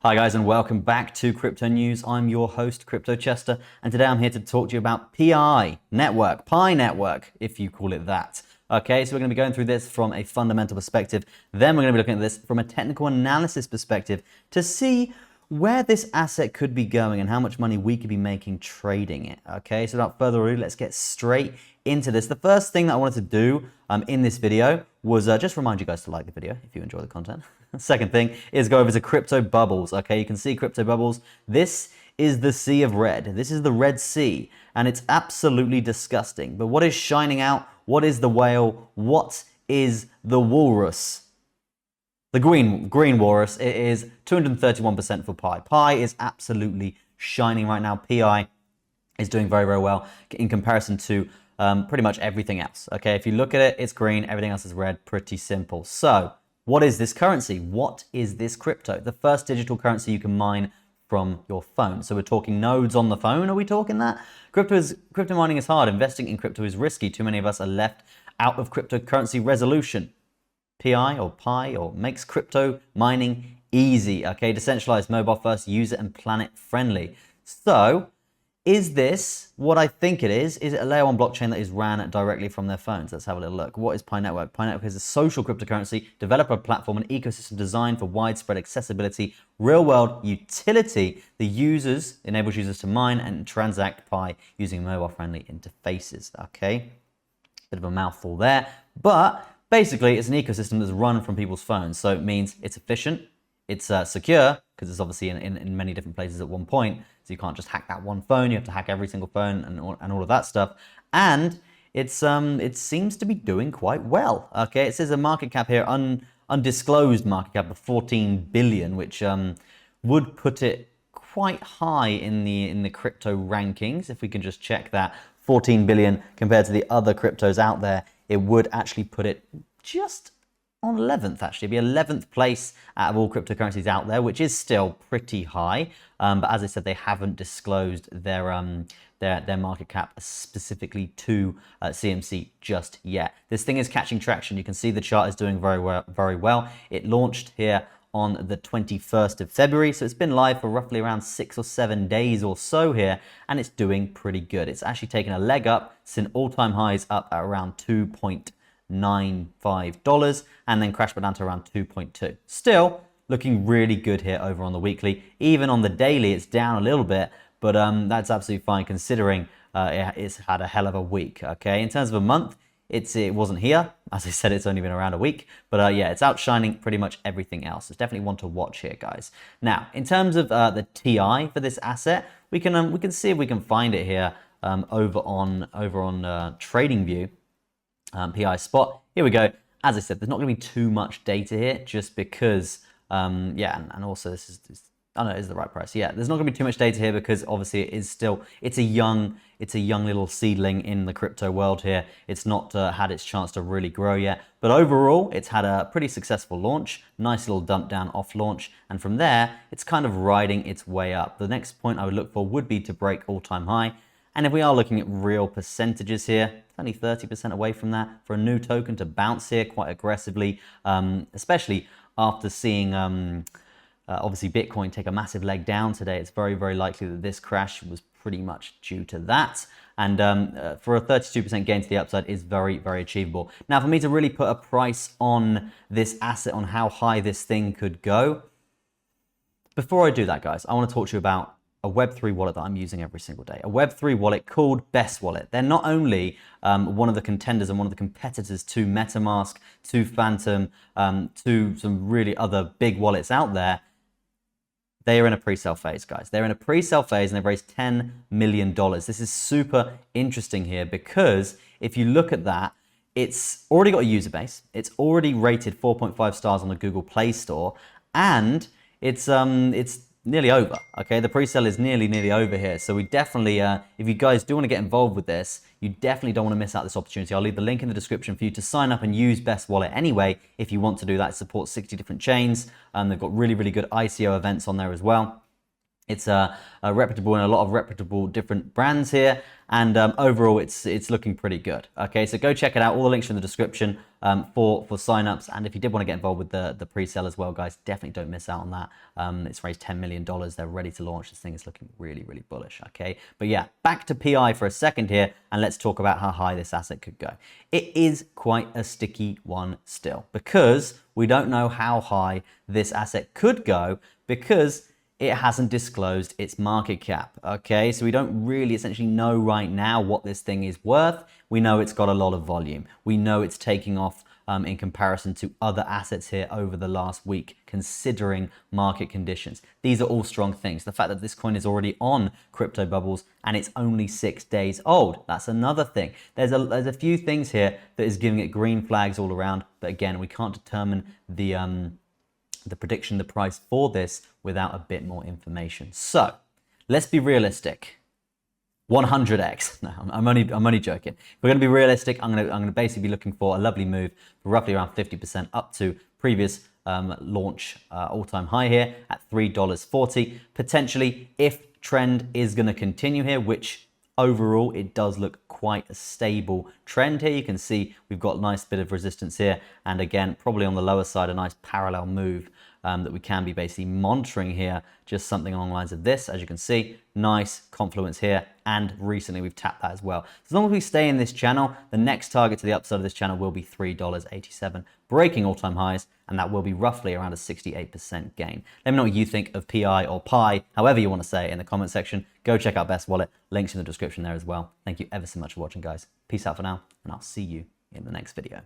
Hi guys, and welcome back to Crypto News. I'm your host, Crypto Chester, and today I'm here to talk to you about Pi network, if you call it that. Okay, so we're going to be going through this from a fundamental perspective. Then we're going to be looking at this from a technical analysis perspective to see where this asset could be going and how much money we could be making trading it. Okay, so without further ado, let's get straight into this. The first thing that I wanted to do in this video was just remind you guys to like the video if you enjoy the content. Second thing is go over to crypto bubbles. Okay, you can see crypto bubbles. This is the sea of red. This is the Red Sea, and it's absolutely disgusting. But what is shining out? What is the whale? What is the walrus? The green walrus. It is 231% for Pi. Pi is absolutely shining right now. Pi is doing very, very well in comparison to pretty much everything else. Okay, if you look at it, it's green. Everything else is red. Pretty simple. So what is this currency? What is this crypto? The first digital currency you can mine from your phone. So we're talking nodes on the phone. Are we talking that? Crypto mining is hard. Investing in crypto is risky. Too many of us are left out of cryptocurrency resolution. Pi makes crypto mining easy. Okay, decentralized, mobile first, user and planet friendly. So is this what I think it is? Is it a layer 1 blockchain that is ran directly from their phones? Let's have a little look. What is Pi Network? Pi Network is a social cryptocurrency, developer platform, and ecosystem designed for widespread accessibility, real-world utility. The users enables users to mine and transact Pi using mobile-friendly interfaces. Okay, bit of a mouthful there, but basically it's an ecosystem that's run from people's phones. So it means it's efficient, it's secure, because it's obviously in many different places at one point. So you can't just hack that one phone. You have to hack every single phone and all of that stuff. And it seems to be doing quite well. Okay, it says a market cap here, undisclosed market cap of 14 billion, which would put it quite high in the crypto rankings. If we can just check that, 14 billion compared to the other cryptos out there, it would actually put it just on 11th, actually. It'd be 11th place out of all cryptocurrencies out there, which is still pretty high. But as I said, they haven't disclosed their market cap specifically to CMC just yet. This thing is catching traction. You can see the chart is doing very well. It launched here on the 21st of February. So it's been live for roughly around 6 or 7 days or so here, and it's doing pretty good. It's actually taken a leg up since all-time highs up at around $2.95 and then crashed back down to around 2.2. Still looking really good here over on the weekly. Even on the daily, it's down a little bit, but that's absolutely fine considering it's had a hell of a week. Okay, in terms of a month, it wasn't here. As I said, it's only been around a week, but yeah, it's outshining pretty much everything else. It's definitely one to watch here, guys. Now, in terms of the TI for this asset, we can see if we can find it here over on TradingView. PI spot. Here we go. As I said, there's not going to be too much data here, just because, yeah, and also this is, I know it is the right price. Yeah, there's not going to be too much data here because obviously it's a young little seedling in the crypto world here. It's not had its chance to really grow yet, but overall, it's had a pretty successful launch, nice little dump down off launch, and from there, it's kind of riding its way up. The next point I would look for would be to break all-time high. And if we are looking at real percentages here, it's only 30% away from that for a new token to bounce here quite aggressively, especially after seeing obviously Bitcoin take a massive leg down today. It's very, very likely that this crash was pretty much due to that. And for a 32% gain to the upside is very, very achievable. Now, for me to really put a price on this asset, on how high this thing could go, before I do that, guys, I want to talk to you about a Web3 wallet that I'm using every single day. A Web3 wallet called Best Wallet. They're not only one of the contenders and one of the competitors to MetaMask, to Phantom, to some really other big wallets out there. They are in a pre-sale phase, guys. They're in a pre-sale phase and they've raised $10 million. This is super interesting here because if you look at that, it's already got a user base. It's already rated 4.5 stars on the Google Play Store, and it's nearly over. Okay, the pre-sale is nearly over here. So we definitely, if you guys do want to get involved with this, you definitely don't want to miss out this opportunity. I'll leave the link in the description for you to sign up and use Best Wallet anyway. If you want to do that, it supports 60 different chains. They've got really good ICO events on there as well. It's reputable and a lot of reputable different brands here, and overall it's looking pretty good. Okay, so go check it out. All the links are in the description for signups, and if you did want to get involved with the pre-sale as well, guys, definitely don't miss out on that. It's raised $10 million. They're ready to launch. This thing is looking really, really bullish. Okay, but yeah, back to PI for a second here, and let's talk about how high this asset could go. It is quite a sticky one still, because we don't know how high this asset could go, because it hasn't disclosed its market cap. Okay, so we don't really essentially know right now what this thing is worth. We know it's got a lot of volume. We know it's taking off in comparison to other assets here over the last week, considering market conditions. These are all strong things. The fact that this coin is already on crypto bubbles and it's only 6 days old, that's another thing. There's a few things here that is giving it green flags all around, but again, we can't determine the prediction, the price for this without a bit more information. So let's be realistic. 100x. No, I'm only joking. If we're going to be realistic, I'm going to basically be looking for a lovely move for roughly around 50% up to previous launch all-time high here at $3.40. Potentially, if trend is going to continue here, which overall it does look quite a stable trend here. You can see we've got a nice bit of resistance here, and again, probably on the lower side, a nice parallel move that we can be basically monitoring here, just something along the lines of this. As you can see, nice confluence here, and recently we've tapped that as well. So as long as we stay in this channel, the next target to the upside of this channel will be $3.87, breaking all-time highs, and that will be roughly around a 68% gain. Let me know what you think of PI or Pi, however you want to say it, in the comment section. Go check out Best Wallet, links in the description there as well. Thank you ever so much for watching, guys. Peace out for now, and I'll see you in the next video.